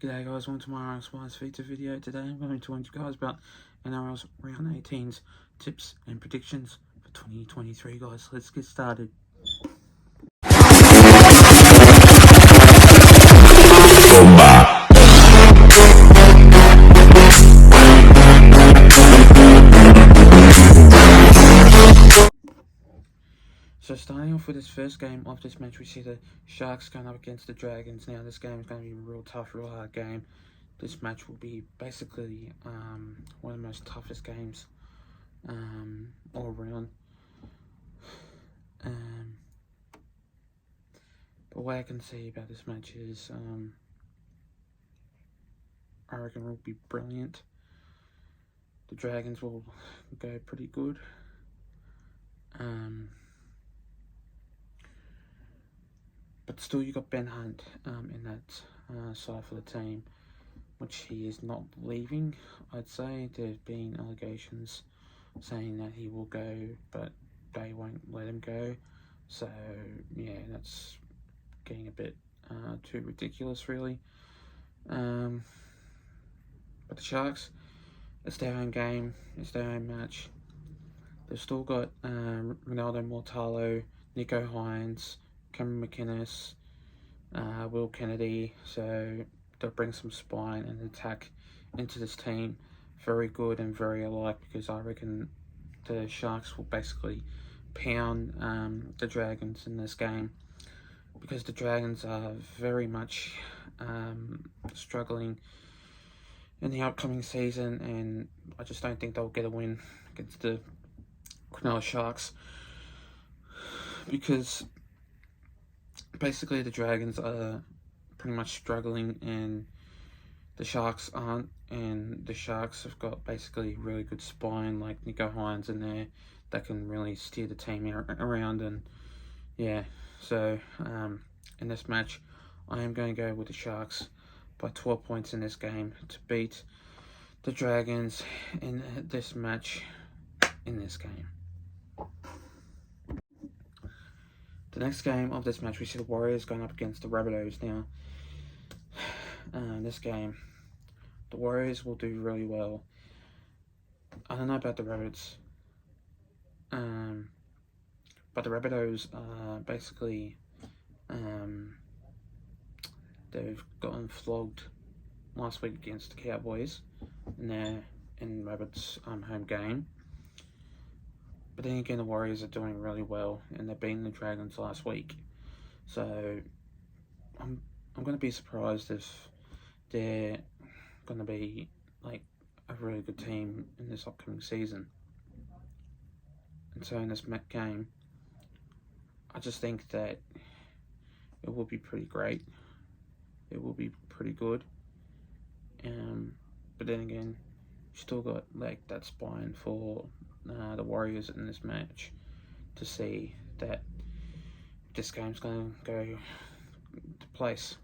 G'day guys, welcome to my RSY's feature video. Today I'm going to be talking to you guys about NRL's Round 18's tips and predictions for 2023 guys. Let's get started. So starting off with this first game of this match, we see the Sharks going up against the Dragons. Now this game is going to be a real tough, real hard game. This match will be basically one of the most toughest games all around. But what I can say about this match is I reckon it will be brilliant. The Dragons will go pretty good. But still, you got Ben Hunt in that side for the team, which he is not leaving. I'd say there's been allegations saying that he will go, but they won't let him go. So yeah, that's getting a bit too ridiculous, really. But the Sharks, it's their own game, it's their own match. They've still got Ronaldo Mortalo, Nicho Hynes, Cameron McInnes, Will Kennedy, so they'll bring some spine and attack into this team. Very good and very alike, because I reckon the Sharks will basically pound the Dragons in this game, because the Dragons are very much struggling in the upcoming season, and I just don't think they'll get a win against the Cronulla Sharks, because basically the Dragons are pretty much struggling and the Sharks aren't, and the Sharks have got basically really good spine like Nicho Hynes in there that can really steer the team around. And yeah, so in this match I am going to go with the Sharks by 12 points in this game to beat the Dragons in this match in this game. The next game of this match, we see the Warriors going up against the Rabbitohs. Now, this game, the Warriors will do really well. I don't know about the Rabbits, but the Rabbitohs are basically, they've gotten flogged last week against the Cowboys in Rabbits' home game. But then again, the Warriors are doing really well, and they're beating the Dragons last week. So I'm going to be surprised if they're going to be like a really good team in this upcoming season. And so in this game, I just think that it will be pretty great. It will be pretty good. But then again, you still got like that spine for the Warriors in this match to see that this game's going to go to place.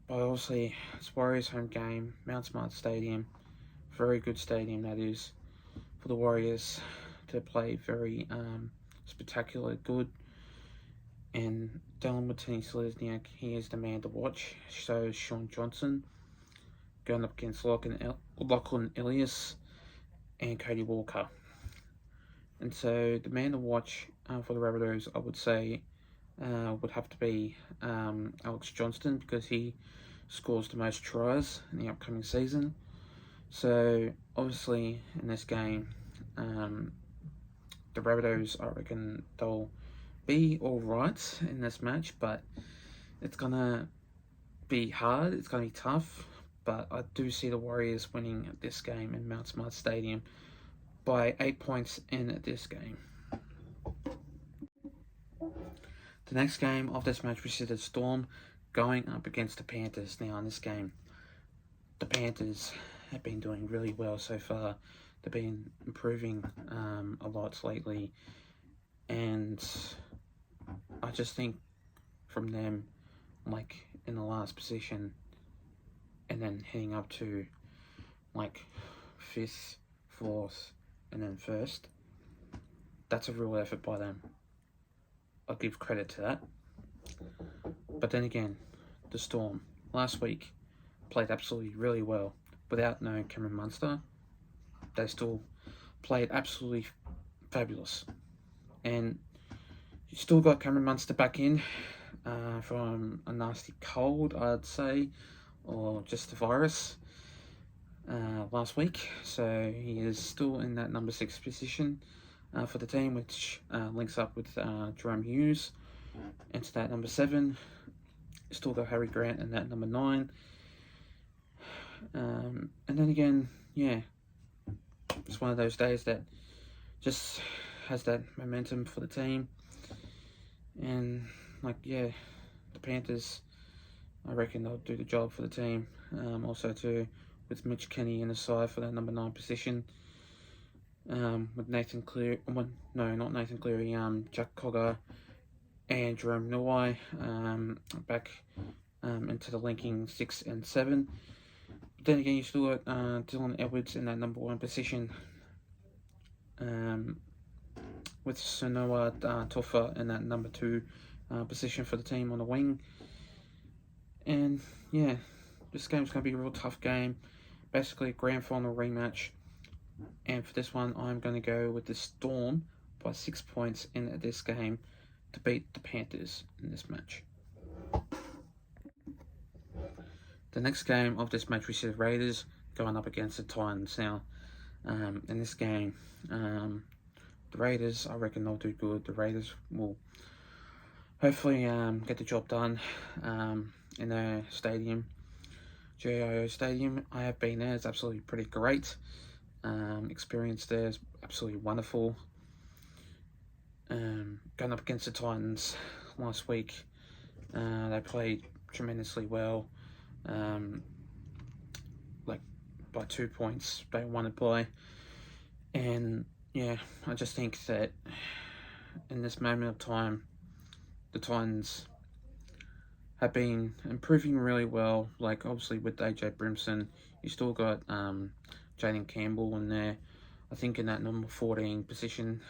But obviously, it's Warriors' home game, Mount Smart Stadium, very good stadium that is for the Warriors to play very spectacular good. And Dylan Martinez-Selesniak, he is the man to watch. So is Shaun Johnson going up against Lachlan Ilias and Cody Walker. And so the man to watch for the Rabbitohs, I would say, would have to be Alex Johnston, because he scores the most tries in the upcoming season. So obviously in this game, the Rabbitohs, I reckon they'll be alright in this match, but it's going to be hard, it's going to be tough. But I do see the Warriors winning this game in Mount Smart Stadium by 8 points in this game. The next game of this match, we see the Storm going up against the Panthers. Now in this game, the Panthers have been doing really well so far. They've been improving a lot lately, and I just think from them, like in the last position, and then heading up to like 5th, 4th, and then 1st. That's a real effort by them. I'll give credit to that. But then again, the Storm last week played absolutely really well. Without no Cameron Munster, they still played absolutely fabulous. And you still got Cameron Munster back in from a nasty cold, I'd say, or just a virus last week. So he is still in that number 6 position for the team, which links up with Jerome Hughes. Into that number 7. Still got Harry Grant in that number 9. And then again, yeah, it's one of those days that just has that momentum for the team. And, like, yeah, the Panthers, I reckon they'll do the job for the team. Also, too, with Mitch Kenny in the side for that number 9 position. With Nathan Cleary, no, not Nathan Cleary, Jack Cogger and Jerome Nawai back into the linking 6 and 7. But then again, you still got Dylan Edwards in that number 1 position. With Sanoa Tofa in that number 2 position for the team on the wing. And yeah, this game's going to be a real tough game. Basically a grand final rematch. And for this one, I'm going to go with the Storm by 6 points in this game to beat the Panthers in this match. The next game of this match, we see the Raiders going up against the Titans. Now, in this game, the Raiders, I reckon they'll do good. The Raiders will hopefully get the job done in their stadium, GIO Stadium. I have been there. It's absolutely pretty great. Experience there is absolutely wonderful. Going up against the Titans last week, they played tremendously well. Like by 2 points, they won it by. And yeah, I just think that in this moment of time, the Titans have been improving really well. Like obviously with AJ Brimson, you still got Jaden Campbell in there. I think in that number 14 position,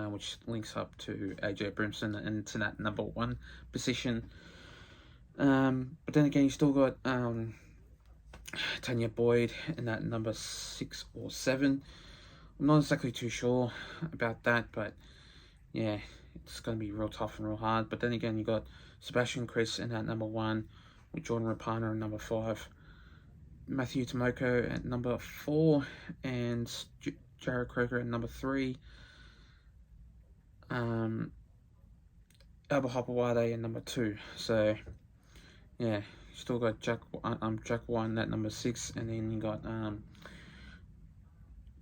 which links up to AJ Brimson and to that number 1 position. But then again, you still got Tanya Boyd in that number 6 or 7. I'm not exactly too sure about that, but yeah, it's going to be real tough and real hard. But then again, you got Sebastian Kris in that number 1, with Jordan Rapana in number 5, Matthew Tomoko at number 4, and Jared Croker at number 3. Alba Hopewade at number 2. So yeah, still got Jack One at number 6, and then you got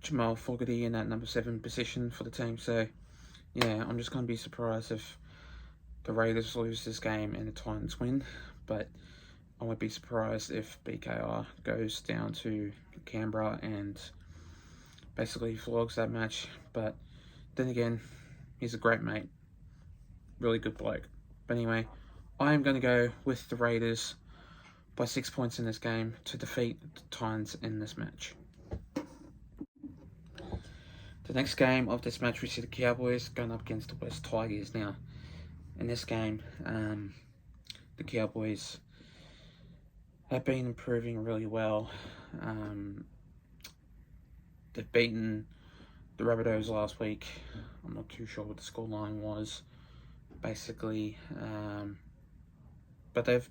Jamal Fogarty in that number 7 position for the team. So yeah, I'm just going to be surprised if the Raiders lose this game and the Titans win, but I won't be surprised if BKR goes down to Canberra and basically flogs that match. But then again, he's a great mate, really good bloke. But anyway, I am going to go with the Raiders by 6 points in this game to defeat the Titans in this match. The next game of this match, we see the Cowboys going up against the West Tigers. Now, in this game, the Cowboys have been improving really well. They've beaten the Rabbitohs last week. I'm not too sure what the scoreline was, basically. But they've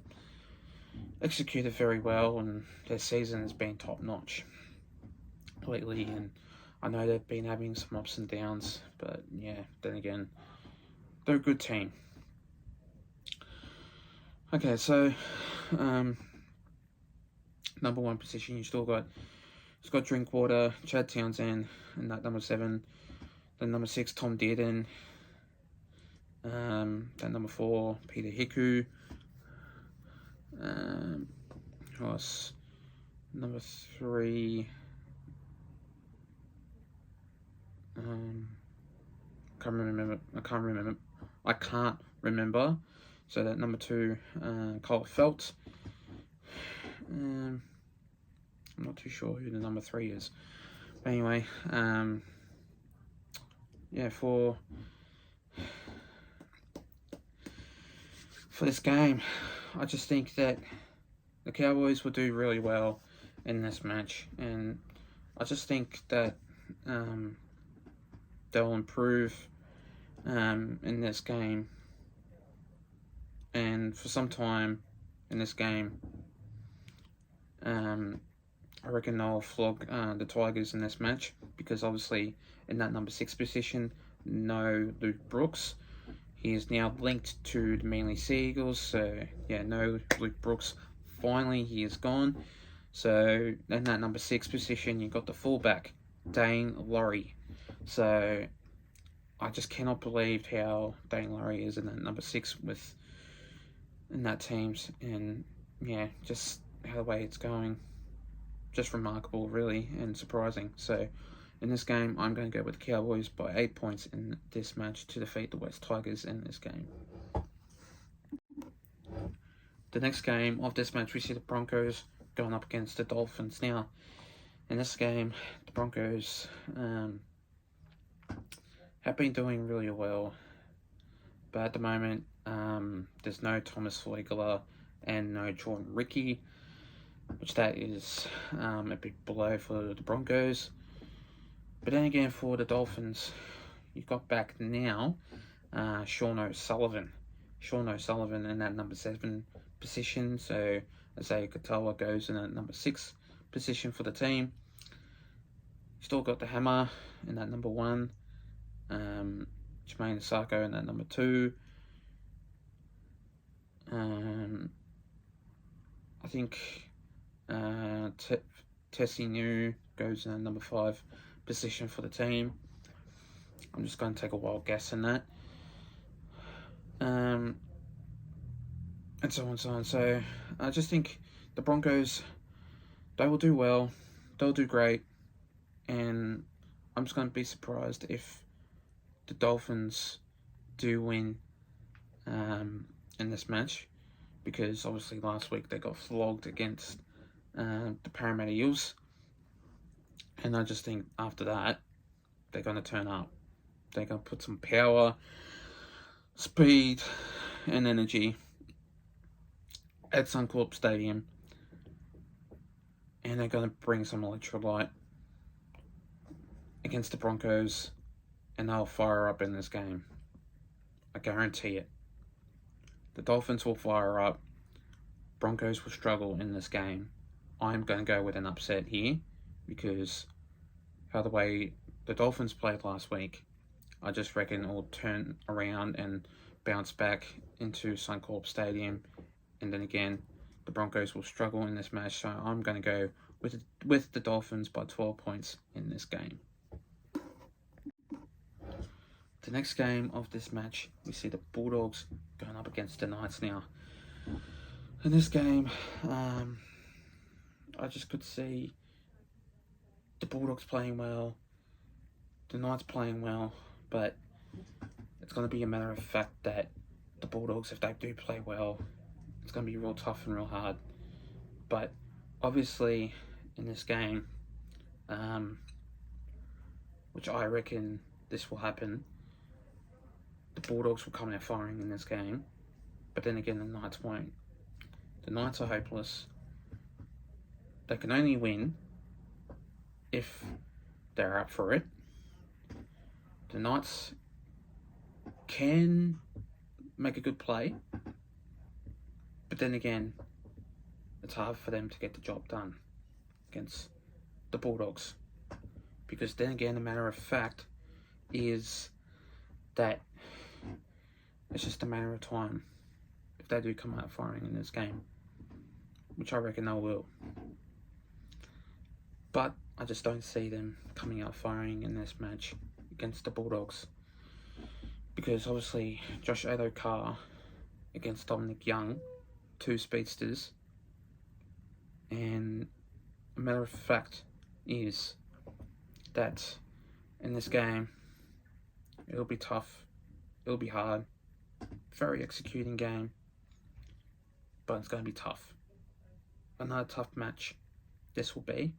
executed very well, and their season has been top-notch lately. And I know they've been having some ups and downs, but yeah, then again, they're a good team. Okay, so number 1 position, you still got Scott Drinkwater, Chad Townsend in that number 7. Then number 6, Tom Dearden. Then number 4, Peter Hiku. Who else? Number 3. I can't remember. So that number 2, Cole Felt. I'm not too sure who the number 3 is. But anyway, yeah, for this game, I just think that the Cowboys will do really well in this match, and I just think that they'll improve in this game, and for some time in this game, I reckon they'll flog the Tigers in this match, because obviously in that number 6 position, no Luke Brooks. He is now linked to the Manly Sea Eagles, so yeah, no Luke Brooks. Finally, he is gone. So in that number 6 position, you've got the fullback, Dane Laurie. So I just cannot believe how Dane Laurie is in that number 6 in that teams, and yeah, just how the way it's going, just remarkable, really, and surprising. So in this game, I'm going to go with the Cowboys by 8 points in this match to defeat the West Tigers in this game. The next game of this match, we see the Broncos going up against the Dolphins. Now, in this game, the Broncos have been doing really well, but at the moment, there's no Thomas Flegler and no Jordan Ricky, which that is a big blow for the Broncos. But then again, for the Dolphins, you've got back now Sean O'Sullivan. Sean O'Sullivan in that number 7 position. So Isaiah Katoa goes in that number 6 position for the team. Still got the Hammer in that number 1. Jermaine Sacco in that number 2. I think Tessie New goes in that number 5 position for the team. I'm just going to take a wild guess in that. And so on and so on. So I just think the Broncos, they will do well. They'll do great. And I'm just going to be surprised if the Dolphins do win in this match, because obviously last week they got flogged against the Parramatta Eels. And I just think after that, they're going to turn up. They're going to put some power, speed, and energy at Suncorp Stadium. And they're going to bring some electrolyte against the Broncos. And they'll fire up in this game. I guarantee it. The Dolphins will fire up. Broncos will struggle in this game. I'm going to go with an upset here, because how the way the Dolphins played last week, I just reckon it will turn around and bounce back into Suncorp Stadium. And then again, the Broncos will struggle in this match. So I'm going to go with the Dolphins by 12 points in this game. The next game of this match, we see the Bulldogs going up against the Knights now. In this game, I just could see the Bulldogs playing well, the Knights playing well, but it's going to be a matter of fact that the Bulldogs, if they do play well, it's going to be real tough and real hard. But obviously, in this game, which I reckon this will happen, the Bulldogs will come out firing in this game, but then again, the Knights won't. The Knights are hopeless. They can only win if they're up for it. The Knights can make a good play, but then again, it's hard for them to get the job done against the Bulldogs, because then again, the matter of fact is that it's just a matter of time if they do come out firing in this game, which I reckon they will. But I just don't see them coming out firing in this match against the Bulldogs, because obviously Josh Addo-Carr against Dominic Young, 2 speedsters, and a matter of fact is that in this game it'll be tough, it'll be hard, very executing game, but it's going to be tough. Another tough match this will be,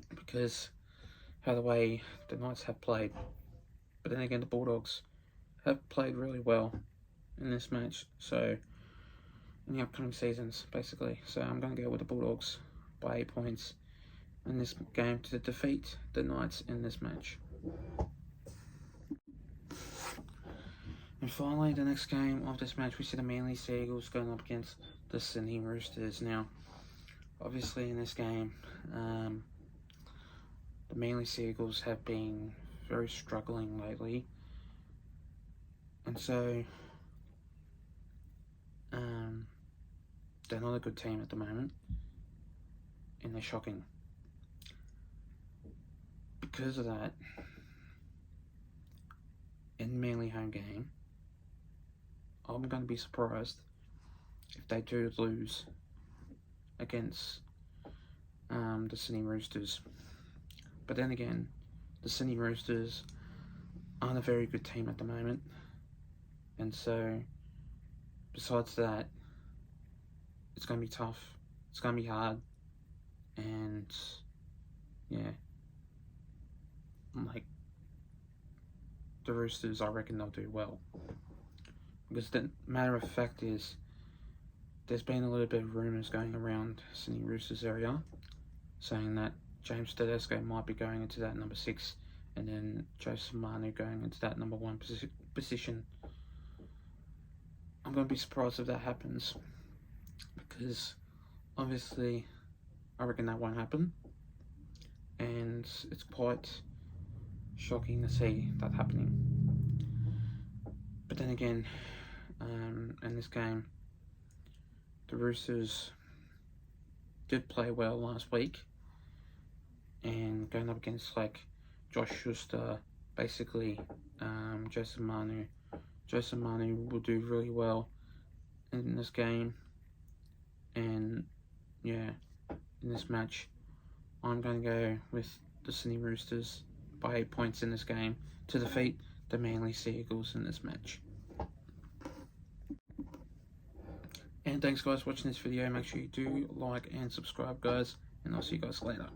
because how the way the Knights have played, but then again the Bulldogs have played really well in this match. So in the upcoming seasons, basically. So I'm going to go with the Bulldogs by 8 points in this game to defeat the Knights in this match. And finally, the next game of this match, we see the Manly Sea Eagles going up against the Sydney Roosters. Now, obviously in this game, the Manly Sea Eagles have been very struggling lately. And so, they're not a good team at the moment. And they're shocking. Because of that, in the Manly home game, I'm going to be surprised if they do lose against the Sydney Roosters. But then again, the Sydney Roosters aren't a very good team at the moment. And so, besides that, it's going to be tough. It's going to be hard. And, yeah. Like, the Roosters, I reckon they'll do well. Because the matter of fact is, there's been a little bit of rumours going around Sydney Roosters area, saying that James Tedesco might be going into that number 6, and then Joseph Manu going into that number 1 position. I'm going to be surprised if that happens, because obviously I reckon that won't happen, and it's quite shocking to see that happening. But then again, in this game, the Roosters did play well last week, and going up against like Josh Schuster, basically Joseph Manu will do really well in this game. And yeah, in this match, I'm going to go with the Sydney Roosters by 8 points in this game to defeat the Manly Sea Eagles in this match. And thanks guys for watching this video. Make sure you do like and subscribe guys, and I'll see you guys later.